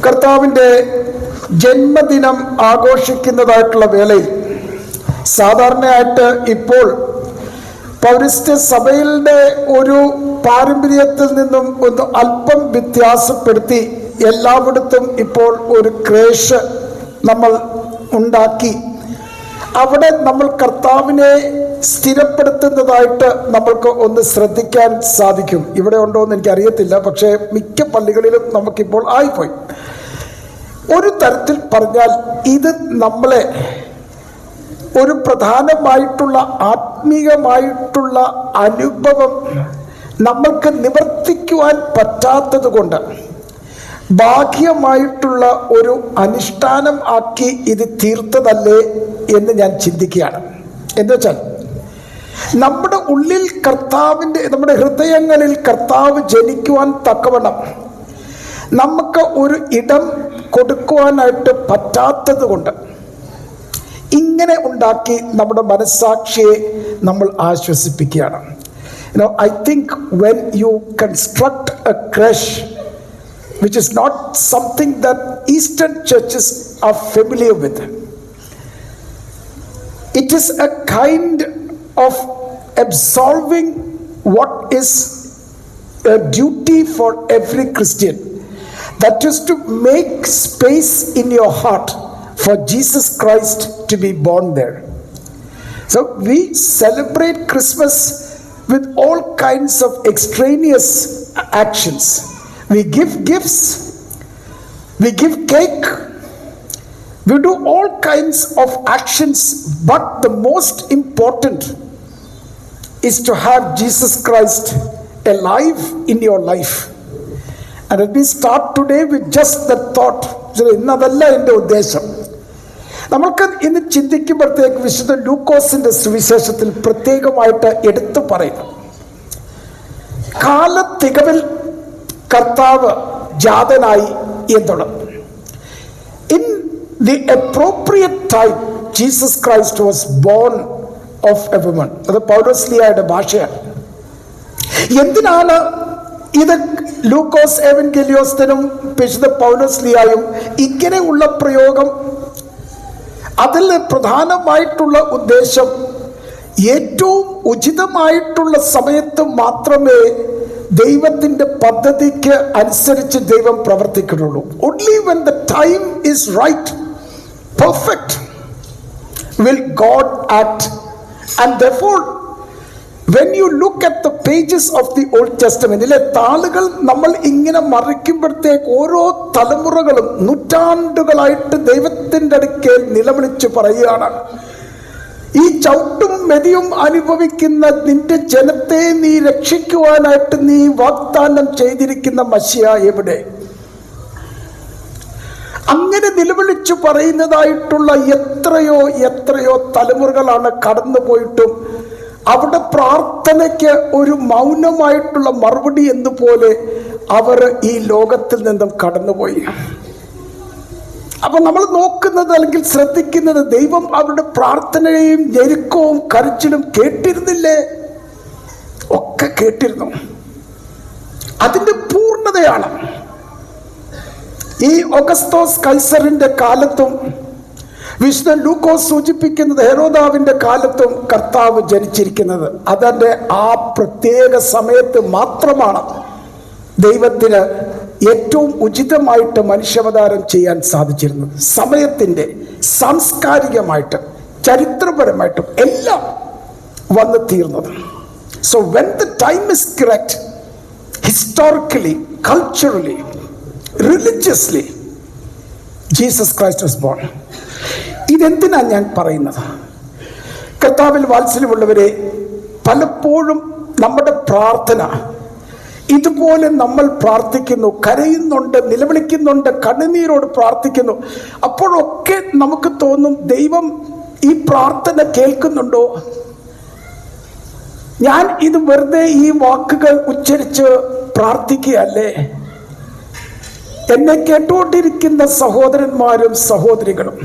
കർത്താവിൻ്റെ ജന്മദിനം ആഘോഷിക്കുന്നതായിട്ടുള്ള വേളയിൽ സാധാരണയായിട്ട് ഇപ്പോൾ പൗരസ്ത്യ സഭയുടെ ഒരു പാരമ്പര്യത്തിൽ നിന്നും ഒന്ന് അല്പം വ്യത്യാസപ്പെടുത്തി എല്ലായിടത്തും ഇപ്പോൾ ഒരു ക്രേഷ് നമ്മൾ ഉണ്ടാക്കി അവിടെ നമ്മൾ കർത്താവിനെ സ്ഥിരപ്പെടുത്തുന്നതായിട്ട് നമ്മൾക്ക് ഒന്ന് ശ്രദ്ധിക്കാൻ സാധിക്കും. ഇവിടെ ഉണ്ടോ എന്ന് എനിക്കറിയത്തില്ല, പക്ഷേ മിക്ക പള്ളികളിലും നമുക്കിപ്പോൾ ആയിപ്പോയി. ഒരു തരത്തിൽ പറഞ്ഞാൽ ഇത് നമ്മളെ ഒരു പ്രധാനമായിട്ടുള്ള ആത്മീയമായിട്ടുള്ള അനുഭവം നമ്മൾക്ക് നിവർത്തിക്കുവാൻ പറ്റാത്തത് കൊണ്ട് ബാഹ്യമായിട്ടുള്ള ഒരു അനുഷ്ഠാനം ആക്കി ഇത് തീർത്തതല്ലേ എന്ന് ഞാൻ ചിന്തിക്കുകയാണ്. എന്ന് വെച്ചാൽ നമ്മുടെ ഉള്ളിൽ നമ്മുടെ ഹൃദയങ്ങളിൽ കർത്താവ് ജനിക്കുവാൻ തക്കവണ്ണം നമുക്ക് ഒരു ഇടം കൊടുക്കുവാനായിട്ട് പറ്റാത്തത് കൊണ്ട് ഇങ്ങനെ ഉണ്ടാക്കി നമ്മുടെ മനസ്സാക്ഷിയെ നമ്മൾ ആശ്വസിപ്പിക്കുകയാണ്. I think when you construct a creche, which is not something that Eastern churches are familiar with, it is a kind of absolving what is a duty for every Christian, that is to make space in your heart for Jesus Christ to be born there. So we celebrate Christmas with all kinds of extraneous actions. We give gifts, we give cake, we do all kinds of actions, but the most important is to have Jesus Christ alive in your life. And let me start today with just that thought. ഇന്നതല്ല എൻ്റെ ഉദ്ദേശം. നമ്മൾക്ക് ഇന്ന് ചിന്തിക്കുമ്പോഴത്തേക്ക് വിശുദ്ധ ലൂക്കോസിന്റെ സുവിശേഷത്തിൽ പ്രത്യേകമായിട്ട് എടുത്തു പറയുന്നു, കാലത്തികവിൽ കർത്താവ് ജാതനായി എന്നുള്ളത്. In the appropriate time, Jesus Christ was born of a woman. അത് പൗലോസ്ലിയായുടെ ഭാഷയാണ്. എന്തിനാണ് ഇത് ലൂക്കോസ് എവൻഗേലിയോസ്തനും വിശുദ്ധ പൗലോസ്ലിയായും ഇങ്ങനെയുള്ള പ്രയോഗം? അതിൽ പ്രധാനമായിട്ടുള്ള ഉദ്ദേശം, ഏറ്റവും ഉചിതമായിട്ടുള്ള സമയത്ത് മാത്രമേ ദൈവത്തിൻ്റെ പദ്ധതിക്ക് അനുസരിച്ച് ദൈവം പ്രവർത്തിക്കുന്നുള്ളൂ. Only when the time is right, perfect, will God act. And therefore, when you look at the pages of the Old Testament, ഇതിലെ താളുകൾ നമ്മൾ ഇങ്ങനെ മറിക്കുമ്പോഴത്തേക്ക് ഓരോ തലമുറകളും നൂറ്റാണ്ടുകളായിട്ട് ദൈവത്തിൻ്റെ അടുക്കൽ നിലവിളിച്ച് പറയുകയാണ്, ഈ ചവിട്ടും മെതിയും അനുഭവിക്കുന്ന നിന്റെ ജനത്തെ നീ രക്ഷിക്കുവാനായിട്ട് നീ വാഗ്ദാനം ചെയ്തിരിക്കുന്ന മശിയ എവിടെ? അങ്ങനെ നിലവിളിച്ചു പറയുന്നതായിട്ടുള്ള എത്രയോ എത്രയോ തലമുറകളാണ് കടന്നു പോയിട്ടും അവിടെ പ്രാർത്ഥനയ്ക്ക് ഒരു മൗനമായിട്ടുള്ള മറുപടി എന്നുപോലെ അവർ ഈ ലോകത്തിൽ നിന്നും കടന്നുപോയി. അപ്പൊ നമ്മൾ നോക്കുന്നത് അല്ലെങ്കിൽ ശ്രദ്ധിക്കുന്നത്, ദൈവം അവരുടെ പ്രാർത്ഥനയും ഞെരുക്കവും കരച്ചിലും കേട്ടിരുന്നില്ലേ? ഒക്കെ കേട്ടിരുന്നു. അതിന്റെ പൂർണ്ണതയാണ് ഈ ഓഗസ്തോസ് കൈസറിന്റെ കാലത്തും വിശുദ്ധ ലൂക്കോസ് സൂചിപ്പിക്കുന്നത് ഹെരോദാവിന്റെ കാലത്തും കർത്താവ് ജനിച്ചിരിക്കുന്നത്. അതിൻ്റെ ആ പ്രത്യേക സമയത്ത് മാത്രമാണ് ദൈവത്തിന് ഏറ്റവും ഉചിതമായിട്ട് മനുഷ്യാവതാരം ചെയ്യാൻ സാധിച്ചിരുന്നത്. സമയത്തിൻ്റെ സാംസ്കാരികമായിട്ട് ചരിത്രപരമായിട്ടും എല്ലാം വന്നു തീർന്നത്. So when the time is correct, historically, culturally, religiously, Jesus Christ was born. ഇതെന്തിനാണ് ഞാൻ പറയുന്നത്? കർത്താവിൽ വാത്സല്യമുള്ളവരെ, പലപ്പോഴും നമ്മുടെ പ്രാർത്ഥന ഇതുപോലെ നമ്മൾ പ്രാർത്ഥിക്കുന്നു, കരയുന്നുണ്ട്, നിലവിളിക്കുന്നുണ്ട്, കണ്ണുനീരോട് പ്രാർത്ഥിക്കുന്നു. അപ്പോഴൊക്കെ നമുക്ക് തോന്നും, ദൈവം ഈ പ്രാർത്ഥന കേൾക്കുന്നുണ്ടോ? ഞാൻ ഇത് വെറുതെ ഈ വാക്കുകൾ ഉച്ചരിച്ച് പ്രാർത്ഥിക്കുകയല്ലേ? എന്നെ കേട്ടുകൊണ്ടിരിക്കുന്ന സഹോദരന്മാരും സഹോദരികളും,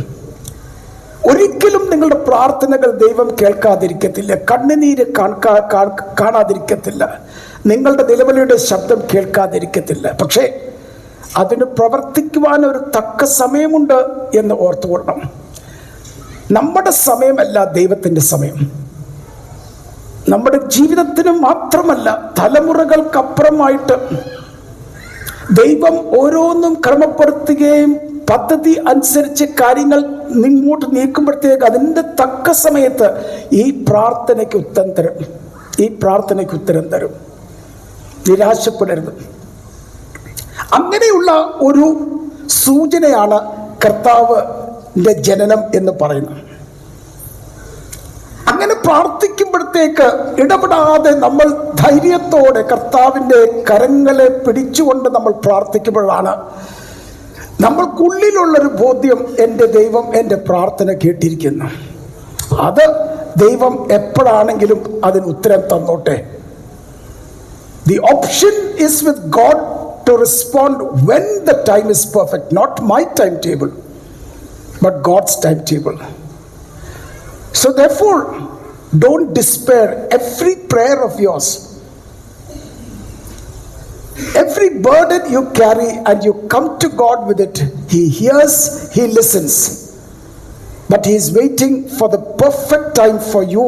ഒരിക്കലും നിങ്ങളുടെ പ്രാർത്ഥനകൾ ദൈവം കേൾക്കാതിരിക്കത്തില്ല, കണ്ണുനീര് കാണാതിരിക്കത്തില്ല, നിങ്ങളുടെ നിലവിളിയുടെ ശബ്ദം കേൾക്കാതിരിക്കത്തില്ല. പക്ഷേ അതിന് പ്രവർത്തിക്കുവാൻ ഒരു തക്ക സമയമുണ്ട് എന്ന് ഓർത്തുകൊള്ളണം. നമ്മുടെ സമയമല്ല ദൈവത്തിൻ്റെ സമയം. നമ്മുടെ ജീവിതത്തിന് മാത്രമല്ല, തലമുറകൾക്കപ്പുറമായിട്ട് ദൈവം ഓരോന്നും ക്രമപ്പെടുത്തുകയും പദ്ധതി അനുസരിച്ച് കാര്യങ്ങൾ മുന്നോട്ട് നീക്കുമ്പോഴത്തേക്ക് അതിൻ്റെ തക്ക സമയത്ത് ഈ പ്രാർത്ഥനയ്ക്ക് ഉത്തരം തരും. നിരാശപ്പെടരുത്. അങ്ങനെയുള്ള ഒരു സൂചനയാണ് കർത്താവിൻ്റെ ജനനം എന്ന് പറയുന്നത്. അങ്ങനെ പ്രാർത്ഥിക്കുമ്പോഴത്തേക്ക് ഇടപെടാതെ നമ്മൾ ധൈര്യത്തോടെ കർത്താവിൻ്റെ കരങ്ങളെ പിടിച്ചുകൊണ്ട് നമ്മൾ പ്രാർത്ഥിക്കുമ്പോഴാണ് നമ്മൾക്കുള്ളിലുള്ളൊരു ബോധ്യം, എൻ്റെ ദൈവം എൻ്റെ പ്രാർത്ഥന കേട്ടിരിക്കുന്നു. അത് ദൈവം എപ്പോഴാണെങ്കിലും അതിന് ഉത്തരം തന്നോട്ടെ. The option is with God to respond when the time is perfect, not my timetable, but God's timetable. So therefore, don't despair. Every prayer of yours, every burden you carry and you come to God with it, He hears, He listens. But He is waiting for the perfect time for you,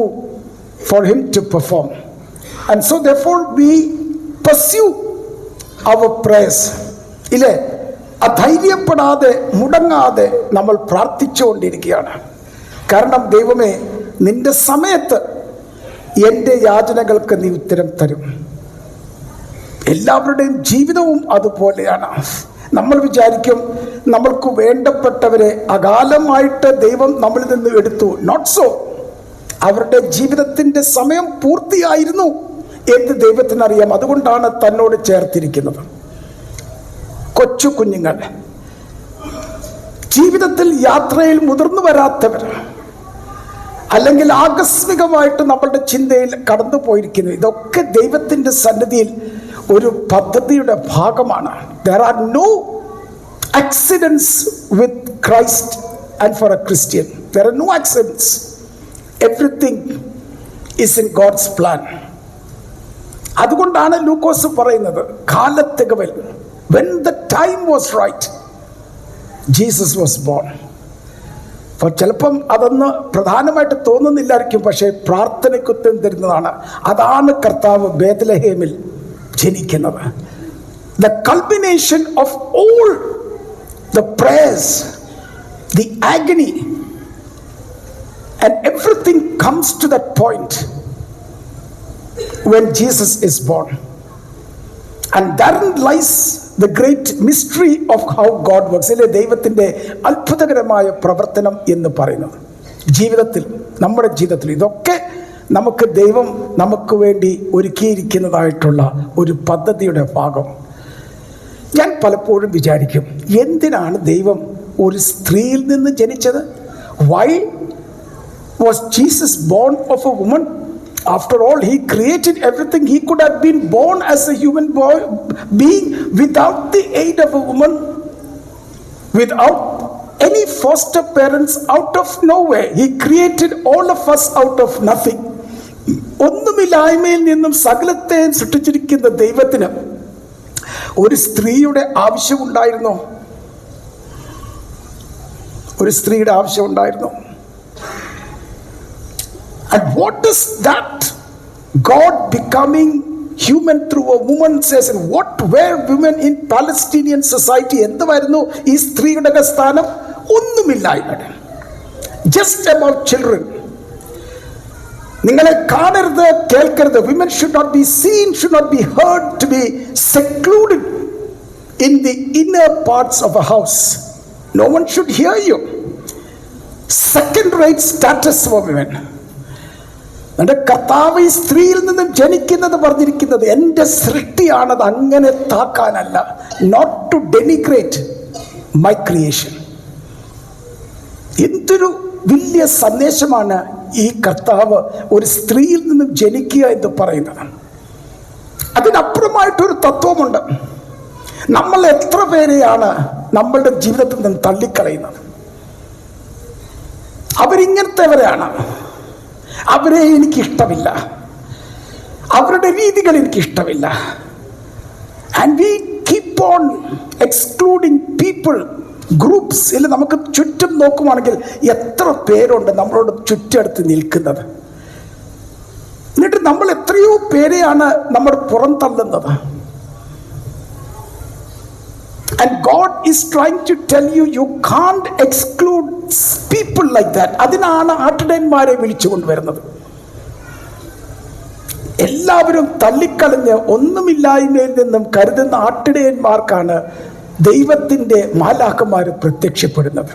for Him to perform. And so therefore we pursue our prayers. ഇല്ലേ? അധൈര്യപ്പെടാതെ മുടങ്ങാതെ നമ്മൾ പ്രാർത്ഥിച്ചുകൊണ്ടിരിക്കുകയാണ്. കാരണം ദൈവമേ, നിന്റെ സമയത്ത് എൻ്റെ യാചനകൾക്ക് നീ ഉത്തരം തരും. എല്ലാവരുടെയും ജീവിതവും അതുപോലെയാണ്. നമ്മൾ വിചാരിക്കും നമ്മൾക്ക് വേണ്ടപ്പെട്ടവരെ അകാലമായിട്ട് ദൈവം നമ്മളിൽ നിന്ന് എടുത്തു. Not so. അവരുടെ ജീവിതത്തിൻ്റെ സമയം പൂർത്തിയായിരുന്നു എന്ന് ദൈവത്തിനറിയാം. അതുകൊണ്ടാണ് തന്നോട് ചേർത്തിരിക്കുന്നത്. കൊച്ചു കുഞ്ഞുങ്ങൾ, ജീവിതത്തിൽ യാത്രയിൽ മുതിർന്നു വരാത്തവർ, അല്ലെങ്കിൽ ആകസ്മികമായിട്ട് നമ്മളുടെ ചിന്തയിൽ കടന്നു പോയിരിക്കുന്നു, ഇതൊക്കെ ദൈവത്തിൻ്റെ സന്നിധിയിൽ ഒരു പദ്ധതിയുടെ ഭാഗമാണ്. There are no accidents with Christ and for a Christian. There are no accidents. Everything is in God's plan. അതുകൊണ്ടാണ് ലൂക്കോസ് പറയുന്നത്, കാലത്തികവിൽ, when the time was right, Jesus was born. അപ്പോൾ ചിലപ്പം അതൊന്ന് പ്രധാനമായിട്ട് തോന്നുന്നില്ലായിരിക്കും, പക്ഷേ പ്രാർത്ഥനയ്ക്ക് ഉത്തരം തരുന്നതാണ്. അതാണ് കർത്താവ് ബേത്ലഹേമിൽ ജനിക്കുന്നത്. The culmination of all the prayers, the agony, and everything comes to that point when Jesus is born. And therein lies the great mystery of how God works. ഇല്ലേ, ദൈവത്തിൻ്റെ അത്ഭുതകരമായ പ്രവർത്തനം എന്ന് പറയുന്നത്. ജീവിതത്തിൽ, നമ്മുടെ ജീവിതത്തിൽ ഇതൊക്കെ നമുക്ക് ദൈവം നമുക്ക് വേണ്ടി ഒരുക്കിയിരിക്കുന്നതായിട്ടുള്ള ഒരു പദ്ധതിയുടെ ഭാഗം. ഞാൻ പലപ്പോഴും വിചാരിക്കും, എന്തിനാണ് ദൈവം ഒരു സ്ത്രീയിൽ നിന്ന് ജനിച്ചത്? Why was Jesus born of a woman? After all, He created everything. He could have been born as a human being without the aid of a woman, without any foster parents, out of nowhere. He created all of us out of nothing. ഒന്നുമില്ലായ്മയിൽ നിന്നും സകലത്തെ സൃഷ്ടിച്ചിരിക്കുന്ന ദൈവത്തിന് ഒരു സ്ത്രീയുടെ ആവശ്യമുണ്ടായിരുന്നോ? ഒരു സ്ത്രീയുടെ ആവശ്യമുണ്ടായിരുന്നോ? And what is that? God becoming human through a woman says, and what were women in Palestinian society? എന്തുവായിരുന്നു ഈ സ്ത്രീയുടെ സ്ഥാനം? ഒന്നുമില്ലായ്മ. Just about children. നിങ്ങളെ കാണരുത്, കേൾക്കരുത്. Women should not be seen, should not be heard, to be secluded in the inner parts of a house. No one should hear you. Second-rate status for women. എൻ്റെ കർത്താവ് ഈ സ്ത്രീയിൽ നിന്നും ജനിക്കുന്നത് പറഞ്ഞിരിക്കുന്നത് എൻ്റെ സൃഷ്ടിയാണത്, അങ്ങനെ താക്കാനല്ല. Not to denigrate my creation. എന്തൊരു വലിയ സന്ദേശമാണ് ഈ കർത്താവ് ഒരു സ്ത്രീയിൽ നിന്നും ജനിക്കുക എന്ന് പറയുന്നത്. അതിനപ്പുറമായിട്ടൊരു തത്വമുണ്ട്. നമ്മൾ എത്ര പേരെയാണ് നമ്മളുടെ ജീവിതത്തിൽ നിന്ന് തള്ളിക്കളയുന്നത്? അവരിങ്ങനത്തെവരെയാണ്. അവരെ എനിക്കിഷ്ടമില്ല, അവരുടെ രീതികൾ എനിക്കിഷ്ടമില്ല. And we keep on excluding people, groups. ഇല്ല, നമുക്ക് ചുറ്റും നോക്കുവാണെങ്കിൽ എത്ര പേരുണ്ട് നമ്മളോട് ചുറ്റെടുത്ത് നിൽക്കുന്നത്. എന്നിട്ട് നമ്മൾ എത്രയോ പേരെയാണ് നമ്മൾ പുറന്തള്ളുന്നത്. And God is trying to tell you, you can't exclude people like that. അതിനാണ് ആട്ടിടയന്മാരെ വിളിച്ചു കൊണ്ടുവരുന്നത്. എല്ലാവരും തള്ളിക്കളഞ്ഞ് ഒന്നുമില്ലായ്മയിൽ നിന്നും കരുതുന്ന ആട്ടിടയന്മാർക്കാണ് ദൈവത്തിൻ്റെ മാലാഖമാർ പ്രത്യക്ഷപ്പെടുന്നത്.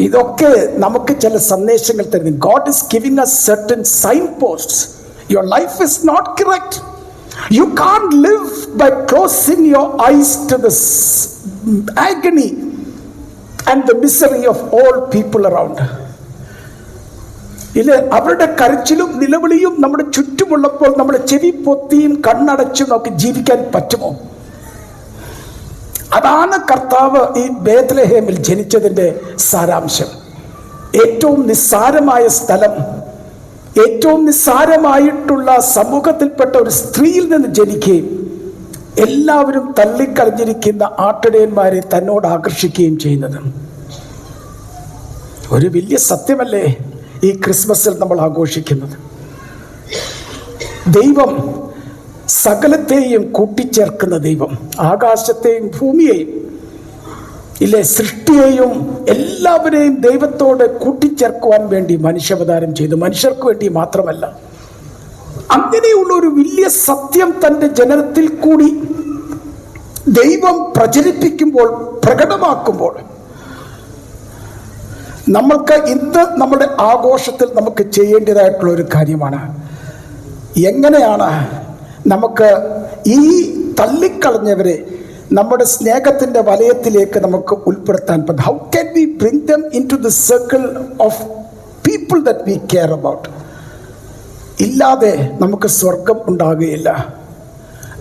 ഇതൊക്കെ നമുക്ക് ചില സന്ദേശങ്ങൾ തരുന്നു. God is giving us certain signposts. Your life is not correct. You can't live by closing your eyes to the agony and the misery of all people around. ഇല്ല, അവരുടെ കരച്ചിലും നിലവിളിയും നമ്മുടെ ചുറ്റുമുള്ളപ്പോൾ നമ്മുടെ ചെവി പൊത്തിയും കണ്ണടച്ചും നമുക്ക് ജീവിക്കാൻ പറ്റുമോ? അതാണ് കർത്താവ് ഈ ബേത്ലഹേമിൽ ജനിച്ചതിൻ്റെ സാരാംശം. ഏറ്റവും നിസ്സാരമായ സ്ഥലം, ഏറ്റവും നിസ്സാരമായിട്ടുള്ള സമൂഹത്തിൽപ്പെട്ട ഒരു സ്ത്രീയിൽ നിന്ന് ജനിക്കുകയും എല്ലാവരും തള്ളിക്കളഞ്ഞിരിക്കുന്ന ആട്ടിടയന്മാരെ തന്നോട് ആകർഷിക്കുകയും ചെയ്യുന്നത് ഒരു വലിയ സത്യമല്ലേ ഈ ക്രിസ്മസിൽ നമ്മൾ ആഘോഷിക്കുന്നത്? ദൈവം സകലത്തെയും കൂട്ടിച്ചേർക്കുന്ന ദൈവം, ആകാശത്തെയും ഭൂമിയെയും ഇല്ലേ, സൃഷ്ടിയെയും എല്ലാവരെയും ദൈവത്തോട് കൂട്ടിച്ചേർക്കുവാൻ വേണ്ടി മനുഷ്യാവതാരം ചെയ്തു. മനുഷ്യർക്ക് വേണ്ടി മാത്രമല്ല, അങ്ങനെയുള്ള ഒരു വലിയ സത്യം തൻ്റെ ജനനത്തിൽ കൂടി ദൈവം പ്രചരിപ്പിക്കുമ്പോൾ, പ്രകടമാക്കുമ്പോൾ, നമ്മൾക്ക് ഇന്ന് നമ്മുടെ ആഘോഷത്തിൽ നമുക്ക് ചെയ്യേണ്ടതായിട്ടുള്ള ഒരു കാര്യമാണ്, എങ്ങനെയാണ് നമുക്ക് ഈ തള്ളിക്കളഞ്ഞവരെ നമ്മുടെ സ്നേഹത്തിൻ്റെ വലയത്തിലേക്ക് നമുക്ക് ഉൾപ്പെടുത്താൻ പറ്റും. How can we bring them into the circle of people that we care about? ഇല്ലാതെ നമുക്ക് സ്വർഗം ഉണ്ടാകുകയില്ല.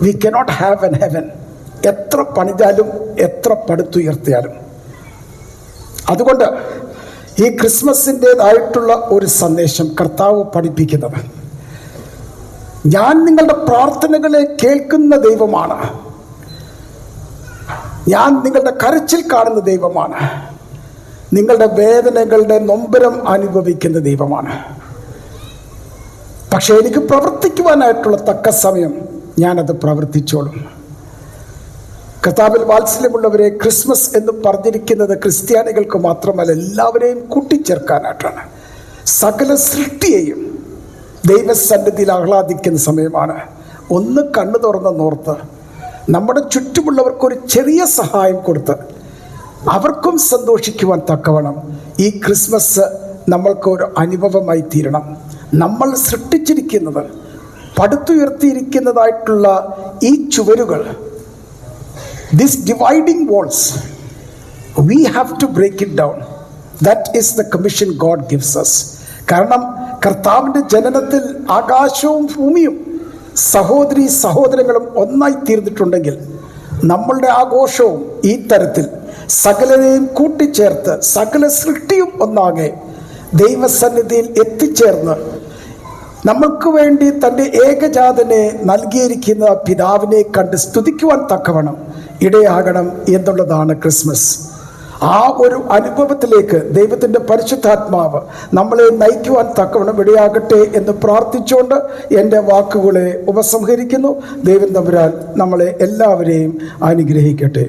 We cannot have an heaven. എത്ര പണിതാലും എത്ര പടുത്തുയർത്തിയാലും. അതുകൊണ്ട് ഈ ക്രിസ്മസിൻ്റെതായിട്ടുള്ള ഒരു സന്ദേശം കർത്താവ് പഠിപ്പിക്കുന്നത്, ഞാൻ നിങ്ങളുടെ പ്രാർത്ഥനകളെ കേൾക്കുന്ന ദൈവമാണ്, ഞാൻ നിങ്ങളുടെ കരച്ചിൽ കാണുന്ന ദൈവമാണ്, നിങ്ങളുടെ വേദനകളുടെ നൊമ്പരം അനുഭവിക്കുന്ന ദൈവമാണ്. പക്ഷെ എനിക്ക് പ്രവർത്തിക്കുവാനായിട്ടുള്ള തക്ക സമയം ഞാനത് പ്രവർത്തിച്ചോളും. കർത്താവിൽ വാത്സല്യമുള്ളവരെ, ക്രിസ്മസ് എന്ന് പറഞ്ഞിരിക്കുന്നത് ക്രിസ്ത്യാനികൾക്ക് മാത്രമല്ല, എല്ലാവരെയും കൂട്ടിച്ചേർക്കാനായിട്ടാണ്. സകല സൃഷ്ടിയെയും ദൈവസന്നിധിയിൽ ആഹ്ലാദിക്കുന്ന സമയമാണ്. ഒന്ന് കണ്ണു തുറന്ന് നോർത്ത് നമ്മുടെ ചുറ്റുമുള്ളവർക്കൊരു ചെറിയ സഹായം കൊടുത്ത് അവർക്കും സന്തോഷിക്കുവാൻ തക്കവണ്ണം ഈ ക്രിസ്മസ് നമ്മൾക്കൊരു അനുഭവമായി തീരണം. നമ്മൾ സൃഷ്ടിച്ചിരിക്കുന്നത്, പടുത്തുയർത്തിയിരിക്കുന്നതായിട്ടുള്ള ഈ ചുവരുകൾ, these dividing walls, we have to break it down. That is the commission God gives us. കാരണം കർത്താവിൻ്റെ ജനനത്തിൽ ആകാശവും ഭൂമിയും സഹോദരി സഹോദരങ്ങളും ഒന്നായി തീർന്നിട്ടുണ്ടെങ്കിൽ നമ്മളുടെ ആഘോഷവും ഈ തരത്തിൽ സകലരെയും കൂട്ടിച്ചേർത്ത് സകല സൃഷ്ടിയും ഒന്നാകെ ദൈവസന്നിധിയിൽ എത്തിച്ചേർന്ന് നമ്മൾക്ക് വേണ്ടി തൻ്റെ ഏകജാതനെ നൽകിയിരിക്കുന്ന പിതാവിനെ കണ്ട് സ്തുതിക്കുവാൻ തക്കവണ്ണം ഇടയാകണം എന്നുള്ളതാണ് ക്രിസ്മസ്. ആ ഒരു അനുഭവത്തിലേക്ക് ദൈവത്തിൻ്റെ പരിശുദ്ധാത്മാവ് നമ്മളെ നയിക്കുവാൻ തക്കവണ്ണം ഇടയാകട്ടെ എന്ന് പ്രാർത്ഥിച്ചുകൊണ്ട് എൻ്റെ വാക്കുകളെ ഉപസംഹരിക്കുന്നു. ദൈവം തമ്പുരാൻ നമ്മളെ എല്ലാവരെയും അനുഗ്രഹിക്കട്ടെ.